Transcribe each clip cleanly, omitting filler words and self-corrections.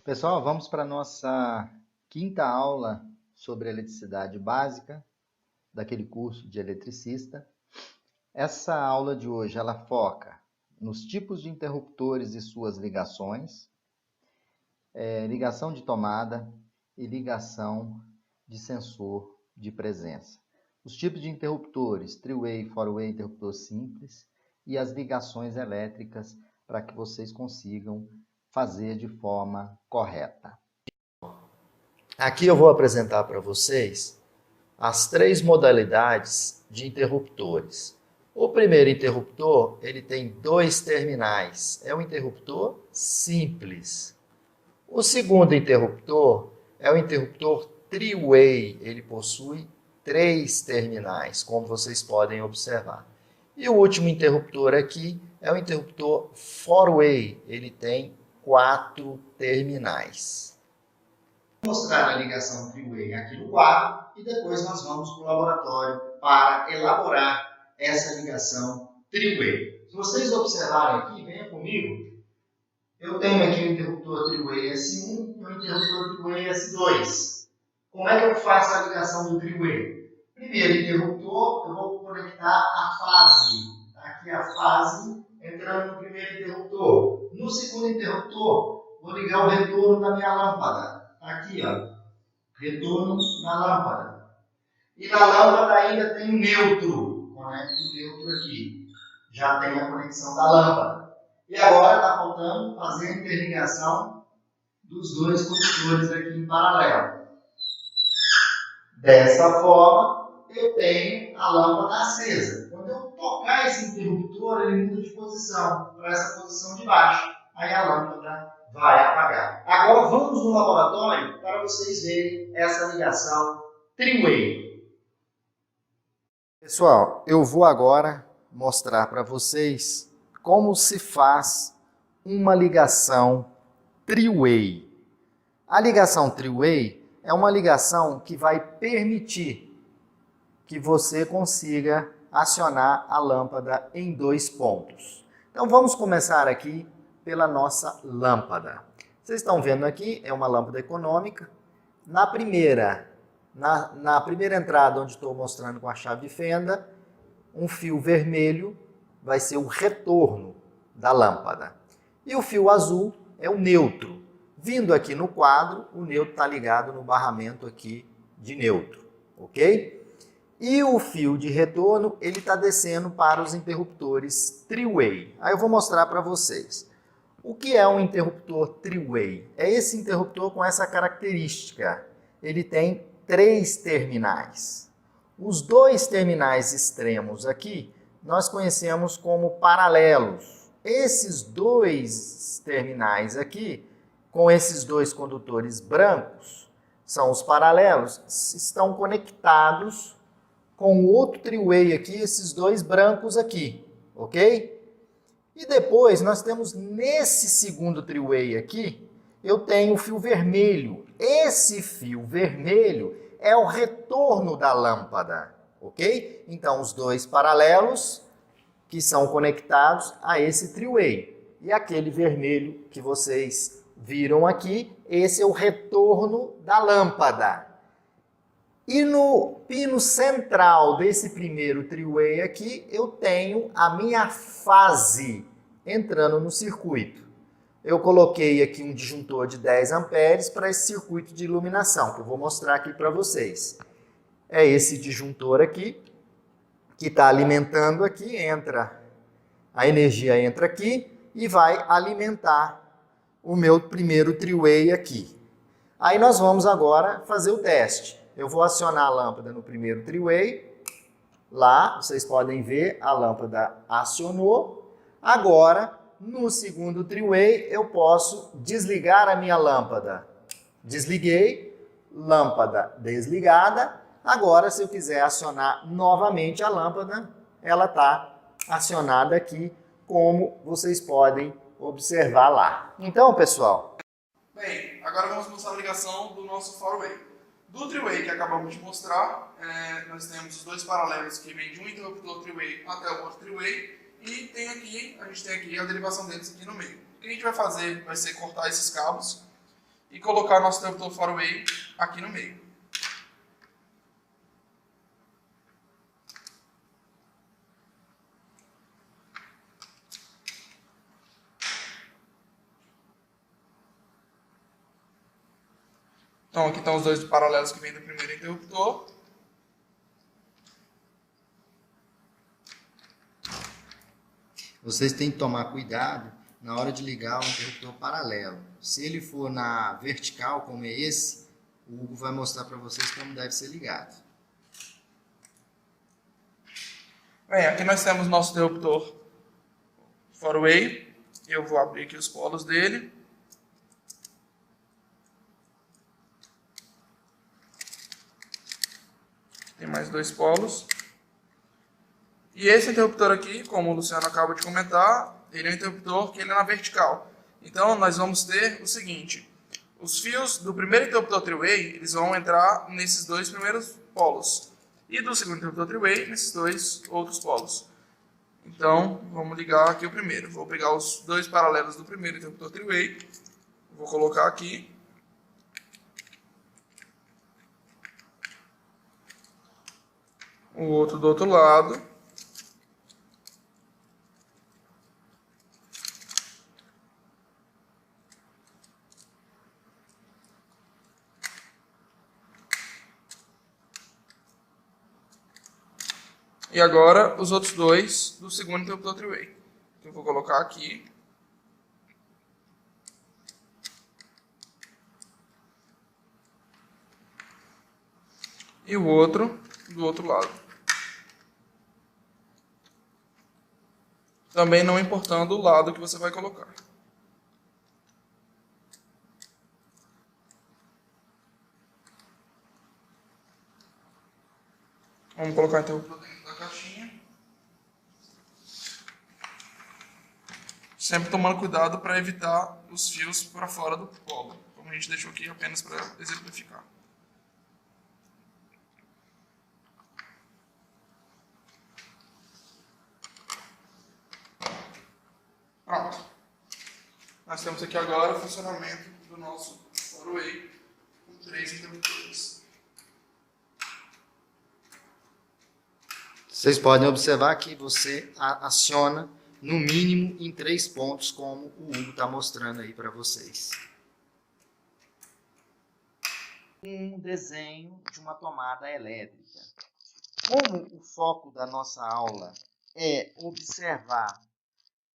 Pessoal, vamos para a nossa quinta aula sobre eletricidade básica, daquele curso de eletricista. Essa aula de hoje, ela foca nos tipos de interruptores e suas ligações, ligação de tomada e ligação de sensor de presença. Os tipos de interruptores, three-way, four-way, interruptor simples e as ligações elétricas para que vocês consigam fazer de forma correta. Aqui eu vou apresentar para vocês as três modalidades de interruptores. O primeiro interruptor, ele tem dois terminais, é um interruptor simples. O segundo interruptor é o interruptor three-way, ele possui três terminais, como vocês podem observar. E o último interruptor aqui é o interruptor four-way, ele tem 4 terminais. Vou mostrar a ligação three-way aqui no quadro e depois nós vamos para o laboratório para elaborar essa ligação three-way. Se vocês observarem aqui, venham comigo, eu tenho aqui o interruptor three-way S1 e o interruptor three-way S2. Como é que eu faço a ligação do three-way? Primeiro interruptor, eu vou conectar a fase. Aqui a fase entrando no primeiro interruptor. No segundo interruptor, vou ligar o retorno da minha lâmpada. Aqui, ó, retorno na lâmpada. E na lâmpada ainda tem o neutro. Conecto o neutro aqui. Já tem a conexão da lâmpada. E agora está faltando fazer a interligação dos dois condutores aqui em paralelo. Dessa forma, eu tenho a lâmpada acesa. Quando eu tocar esse interruptor, ele muda de posição para essa posição de baixo. Aí a lâmpada vai apagar. Agora vamos no laboratório para vocês verem essa ligação three-way. Pessoal, eu vou agora mostrar para vocês como se faz uma ligação three-way. A ligação three-way é uma ligação que vai permitir que você consiga acionar a lâmpada em 2 pontos. Então vamos começar aqui pela nossa lâmpada. Vocês estão vendo aqui, é uma lâmpada econômica. Na primeira entrada, onde estou mostrando com a chave de fenda, um fio vermelho vai ser o retorno da lâmpada. E o fio azul é o neutro. Vindo aqui no quadro, o neutro está ligado no barramento aqui de neutro, ok? E o fio de retorno, ele está descendo para os interruptores three-way. Aí eu vou mostrar para vocês. O que é um interruptor three-way? É esse interruptor com essa característica. Ele tem 3 terminais. Os 2 terminais extremos aqui, nós conhecemos como paralelos. Esses 2 terminais aqui, com esses 2 condutores brancos, são os paralelos, estão conectados com o outro three-way aqui, esses 2 brancos aqui, ok? E depois nós temos nesse segundo three-way aqui, eu tenho o fio vermelho. Esse fio vermelho é o retorno da lâmpada, ok? Então os 2 paralelos que são conectados a esse three-way. E aquele vermelho que vocês viram aqui, esse é o retorno da lâmpada. E no pino central desse primeiro three-way aqui, eu tenho a minha fase entrando no circuito. Eu coloquei aqui um disjuntor de 10 amperes para esse circuito de iluminação, que eu vou mostrar aqui para vocês. É esse disjuntor aqui, que está alimentando aqui, a energia entra aqui e vai alimentar o meu primeiro three-way aqui. Aí nós vamos agora fazer o teste. Eu vou acionar a lâmpada no primeiro three-way. Lá, vocês podem ver, a lâmpada acionou. Agora, no segundo three-way, eu posso desligar a minha lâmpada. Desliguei, lâmpada desligada. Agora, se eu quiser acionar novamente a lâmpada, ela está acionada aqui, como vocês podem observar lá. Então, pessoal... Bem, agora vamos mostrar a ligação do nosso four-way. Do three-way que acabamos de mostrar, nós temos os 2 paralelos que vêm de um interruptor three-way até o outro three-way e a gente tem aqui a derivação deles aqui no meio. O que a gente vai fazer vai ser cortar esses cabos e colocar nosso interruptor four-way aqui no meio. Então aqui estão os dois paralelos que vêm do primeiro interruptor. Vocês têm que tomar cuidado na hora de ligar o interruptor paralelo. Se ele for na vertical, como é esse, o Hugo vai mostrar para vocês como deve ser ligado. Bem, aqui nós temos nosso interruptor four-way. Eu vou abrir aqui os polos dele. Tem mais dois polos. E esse interruptor aqui, como o Luciano acaba de comentar, ele é um interruptor que ele é na vertical. Então nós vamos ter o seguinte: os fios do primeiro interruptor three-way, eles vão entrar nesses dois primeiros polos. E do segundo interruptor three-way, nesses dois outros polos. Então, vamos ligar aqui o primeiro. Vou pegar os dois paralelos do primeiro interruptor three-way. Vou colocar aqui. O outro do outro lado. E agora os outros dois do segundo interruptor three-way. Eu vou colocar aqui. E o outro do outro lado. Também não importando o lado que você vai colocar. Vamos colocar o interruptor dentro da caixinha. Sempre tomando cuidado para evitar os fios para fora do polo. Como a gente deixou aqui apenas para exemplificar. Pronto. Nós temos aqui agora o funcionamento do nosso four-way com 3 interruptores. Vocês podem observar que você aciona no mínimo em 3 pontos, como o Hugo está mostrando aí para vocês. Um desenho de uma tomada elétrica. Como o foco da nossa aula é observar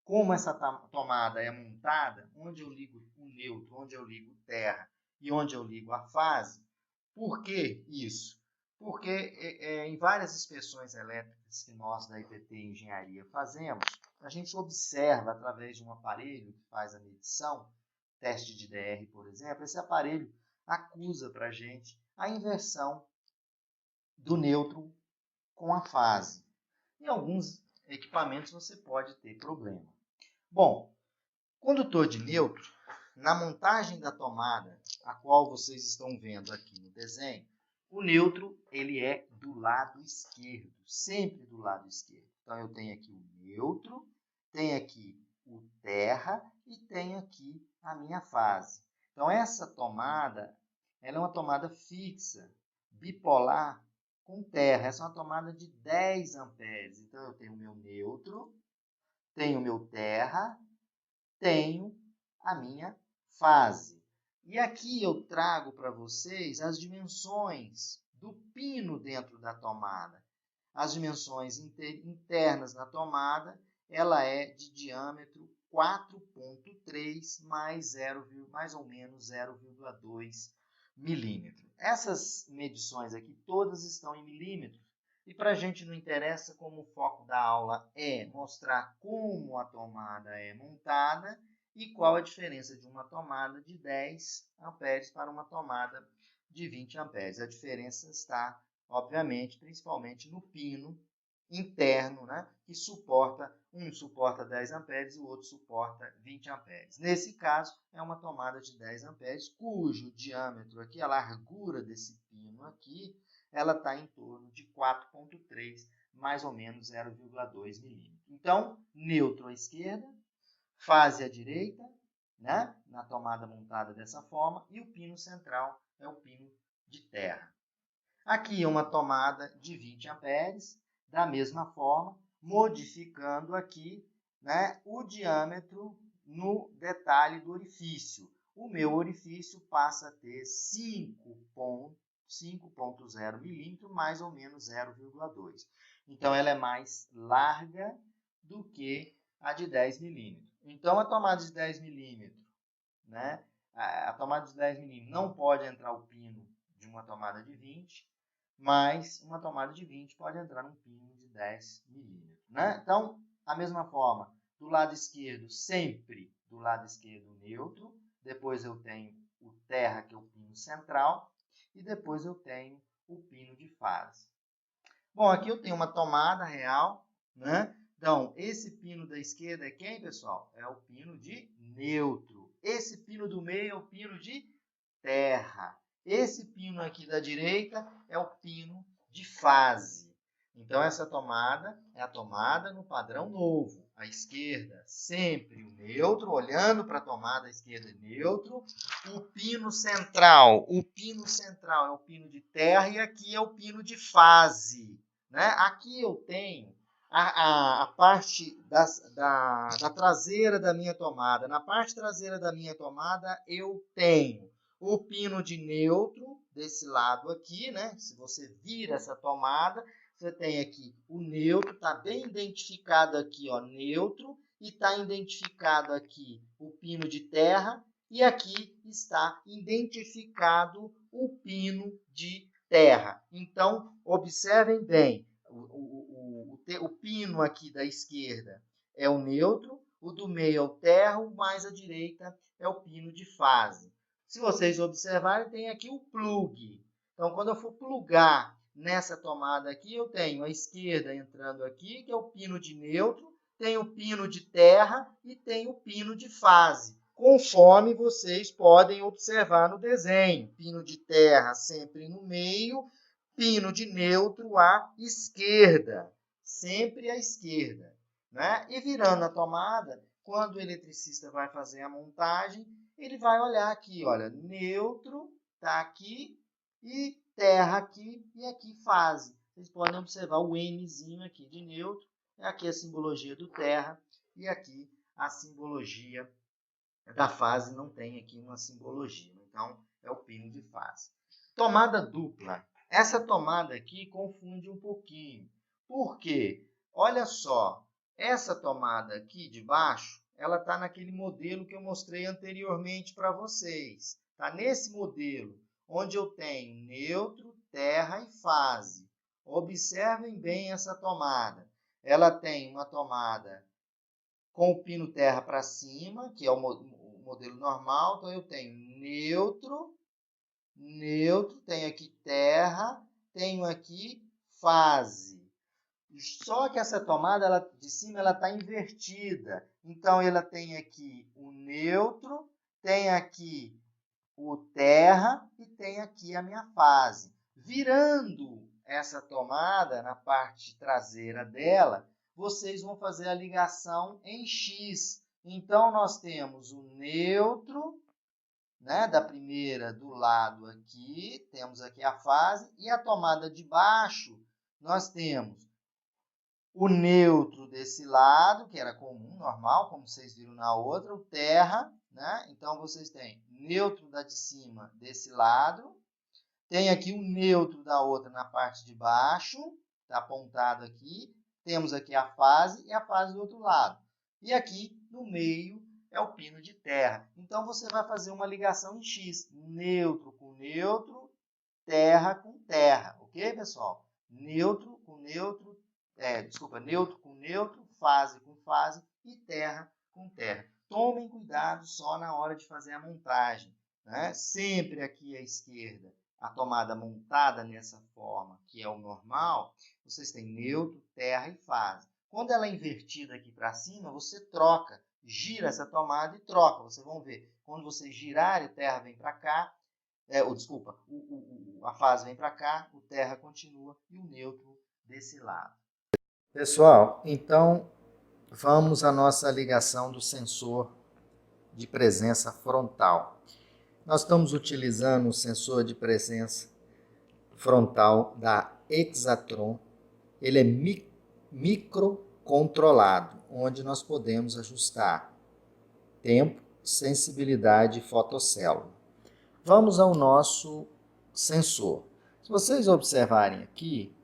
como essa tomada é montada, onde eu ligo o neutro, onde eu ligo terra e onde eu ligo a fase, por que isso? Porque em várias inspeções elétricas que nós da IPT Engenharia fazemos, a gente observa através de um aparelho que faz a medição, teste de DR, por exemplo, esse aparelho acusa para a gente a inversão do neutro com a fase. Em alguns equipamentos você pode ter problema. Bom, condutor de neutro, na montagem da tomada, a qual vocês estão vendo aqui no desenho, o neutro ele é do lado esquerdo, sempre do lado esquerdo. Então eu tenho aqui o neutro, tenho aqui o terra e tenho aqui a minha fase. Então essa tomada, ela é uma tomada fixa, bipolar com terra. Essa é uma tomada de 10 amperes. Então eu tenho o meu neutro, tenho o meu terra, tenho a minha fase. E aqui eu trago para vocês as dimensões do pino dentro da tomada. As dimensões internas da tomada, ela é de diâmetro 4,3 mais ou menos 0,2 milímetro. Essas medições aqui todas estão em milímetros. E para a gente não interessa, como o foco da aula é mostrar como a tomada é montada e qual a diferença de uma tomada de 10 amperes para uma tomada de 20 amperes. A diferença está, obviamente, principalmente no pino interno, né, que suporta 10 amperes e o outro suporta 20 amperes. Nesse caso, é uma tomada de 10 amperes, cujo diâmetro aqui, a largura desse pino aqui, ela está em torno de 4,3, mais ou menos 0,2 milímetros. Então, neutro à esquerda, fase à direita, né, na tomada montada dessa forma, e o pino central é o pino de terra. Aqui é uma tomada de 20 amperes, da mesma forma, modificando aqui, né, o diâmetro no detalhe do orifício. O meu orifício passa a ter 5,0 milímetros, mais ou menos 0,2. Então, ela é mais larga do que a de 10 milímetros. Então, a tomada de 10 milímetros, né, a tomada de 10 milímetros não pode entrar o pino de uma tomada de 20, mas uma tomada de 20 pode entrar num pino de 10 milímetros. Né? Então, a mesma forma, do lado esquerdo, sempre do lado esquerdo neutro, depois eu tenho o terra, que é o pino central, e depois eu tenho o pino de fase. Bom, aqui eu tenho uma tomada real, né? Então, esse pino da esquerda é quem, pessoal? É o pino de neutro. Esse pino do meio é o pino de terra. Esse pino aqui da direita é o pino de fase. Então, essa tomada é a tomada no padrão novo. A esquerda sempre o neutro, olhando para a tomada, a esquerda é neutro. O pino central é o pino de terra e aqui é o pino de fase. Né? Aqui eu tenho a parte da traseira da minha tomada. Na parte traseira da minha tomada eu tenho o pino de neutro desse lado aqui, né? Se você vira essa tomada, você tem aqui o neutro, está bem identificado aqui, ó, neutro, e está identificado aqui o pino de terra, e aqui está identificado o pino de terra. Então, observem bem, o pino aqui da esquerda é o neutro, o do meio é o terra, o mais à direita é o pino de fase. Se vocês observarem, tem aqui o plug. Então, quando eu for plugar nessa tomada aqui, eu tenho a esquerda entrando aqui, que é o pino de neutro, tem o pino de terra e tem o pino de fase, conforme vocês podem observar no desenho. Pino de terra sempre no meio, pino de neutro à esquerda, sempre à esquerda. Né? E virando a tomada, quando o eletricista vai fazer a montagem, ele vai olhar aqui, olha, neutro está aqui e terra aqui e aqui fase. Vocês podem observar o Nzinho aqui de neutro, aqui a simbologia do terra e aqui a simbologia da fase, não tem aqui uma simbologia. Então, é o pino de fase. Tomada dupla. Essa tomada aqui confunde um pouquinho. Por quê? Olha só, essa tomada aqui de baixo, ela está naquele modelo que eu mostrei anteriormente para vocês. Está nesse modelo, onde eu tenho neutro, terra e fase. Observem bem essa tomada. Ela tem uma tomada com o pino terra para cima, que é o modelo normal. Então, eu tenho neutro, tenho aqui terra, tenho aqui fase. Só que essa tomada de cima está invertida. Então, ela tem aqui o neutro, tem aqui o terra e tem aqui a minha fase. Virando essa tomada na parte traseira dela, vocês vão fazer a ligação em X. Então, nós temos o neutro, né, da primeira do lado aqui, temos aqui a fase, e a tomada de baixo, nós temos o neutro desse lado, que era comum, normal, como vocês viram na outra, o terra, né? Então, vocês têm neutro da de cima desse lado, tem aqui o neutro da outra na parte de baixo, está apontado aqui, temos aqui a fase e a fase do outro lado. E aqui, no meio, é o pino de terra. Então, você vai fazer uma ligação em X, neutro com neutro, terra com terra, ok, pessoal? Neutro com neutro, neutro com neutro, fase com fase e terra com terra. Tomem cuidado só na hora de fazer a montagem. Né? Sempre aqui à esquerda, a tomada montada nessa forma, que é o normal, vocês têm neutro, terra e fase. Quando ela é invertida aqui para cima, você troca, gira essa tomada e troca. Vocês vão ver, quando vocês girarem, o terra vem para cá, a fase vem para cá, o terra continua e o neutro desse lado. Pessoal, então vamos à nossa ligação do sensor de presença frontal. Nós estamos utilizando o sensor de presença frontal da Exatron. Ele é microcontrolado, onde nós podemos ajustar tempo, sensibilidade e fotocélula. Vamos ao nosso sensor. Se vocês observarem aqui,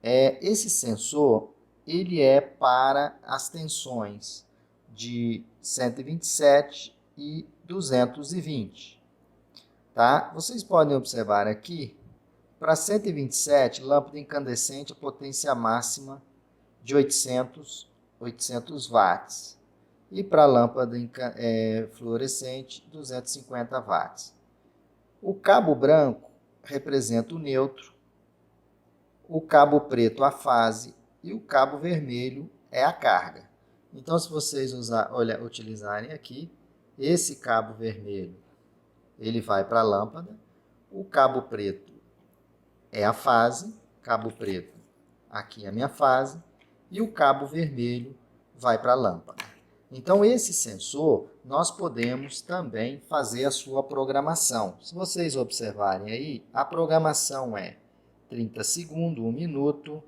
esse sensor ele é para as tensões de 127 e 220. Tá? Vocês podem observar aqui, para 127, lâmpada incandescente, a potência máxima de 800 watts. E para a lâmpada fluorescente, 250 watts. O cabo branco representa o neutro, o cabo preto a fase e o cabo vermelho é a carga. Então, se vocês utilizarem aqui, esse cabo vermelho ele vai para a lâmpada, o cabo preto é a fase, cabo preto aqui é a minha fase, e o cabo vermelho vai para a lâmpada. Então, esse sensor, nós podemos também fazer a sua programação. Se vocês observarem aí, a programação é 30 segundos, 1 minuto,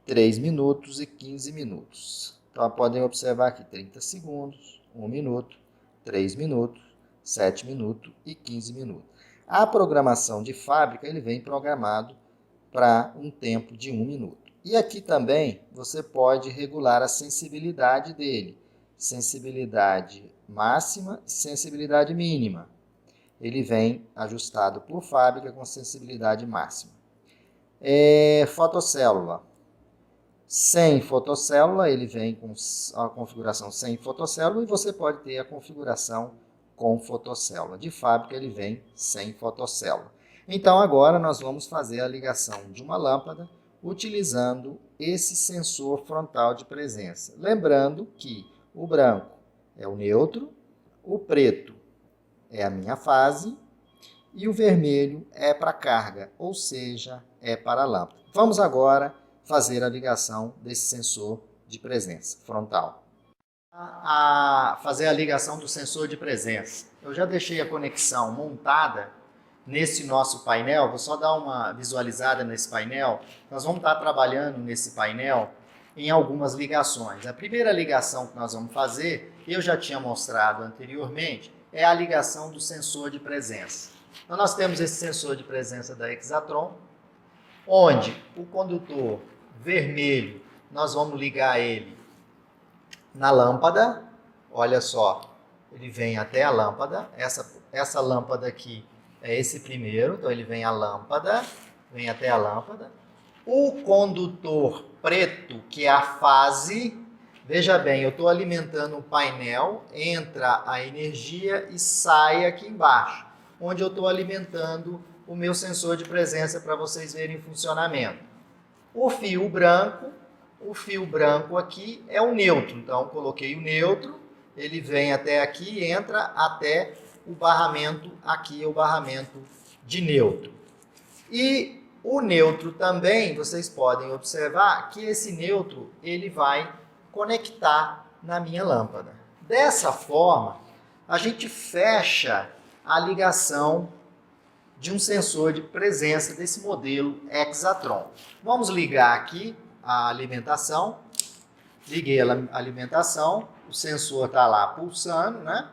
3 minutos e 15 minutos. Então, podem observar aqui 30 segundos, 1 minuto, 3 minutos, 7 minutos e 15 minutos. A programação de fábrica, ele vem programado para um tempo de 1 minuto. E aqui também você pode regular a sensibilidade dele. Sensibilidade máxima e sensibilidade mínima. Ele vem ajustado por fábrica com sensibilidade máxima. Fotocélula. Sem fotocélula, ele vem com a configuração sem fotocélula e você pode ter a configuração com fotocélula. De fábrica, ele vem sem fotocélula. Então, agora nós vamos fazer a ligação de uma lâmpada utilizando esse sensor frontal de presença. Lembrando que o branco é o neutro, o preto é a minha fase e o vermelho é para carga, ou seja, é para a lâmpada. Vamos agora fazer a ligação desse sensor de presença frontal. A fazer a ligação do sensor de presença. Eu já deixei a conexão montada nesse nosso painel. Vou só dar uma visualizada nesse painel. Nós vamos estar trabalhando nesse painel em algumas ligações. A primeira ligação que nós vamos fazer, eu já tinha mostrado anteriormente, é a ligação do sensor de presença. Então nós temos esse sensor de presença da Exatron, onde o condutor vermelho, nós vamos ligar ele na lâmpada. Olha só, ele vem até a lâmpada. Essa lâmpada aqui é esse primeiro, então ele vem a lâmpada, vem até a lâmpada. O condutor preto, que é a fase, veja bem, eu estou alimentando um painel, entra a energia e sai aqui embaixo, onde eu estou alimentando o meu sensor de presença para vocês verem em funcionamento. O fio branco aqui é o neutro, então coloquei o neutro, ele vem até aqui e entra até o barramento, aqui é o barramento de neutro. E o neutro também, vocês podem observar que esse neutro ele vai conectar na minha lâmpada. Dessa forma, a gente fecha a ligação de um sensor de presença desse modelo Exatron. Vamos ligar aqui a alimentação. Liguei a alimentação, o sensor está lá pulsando, né?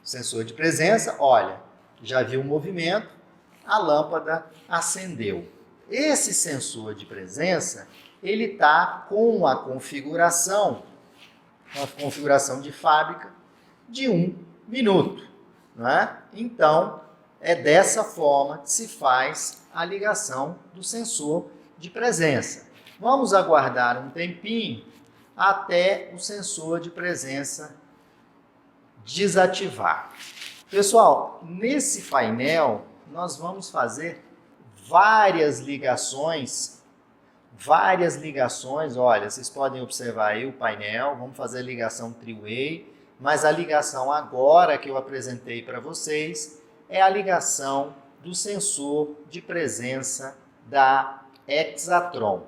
Sensor de presença, olha, já viu o movimento, a lâmpada acendeu. Esse sensor de presença, ele está com a configuração de fábrica de 1 minuto, né? Então, é dessa forma que se faz a ligação do sensor de presença. Vamos aguardar um tempinho até o sensor de presença desativar. Pessoal, nesse painel nós vamos fazer várias ligações, olha, vocês podem observar aí o painel, vamos fazer a ligação three-way, mas a ligação agora que eu apresentei para vocês é a ligação do sensor de presença da Exatron.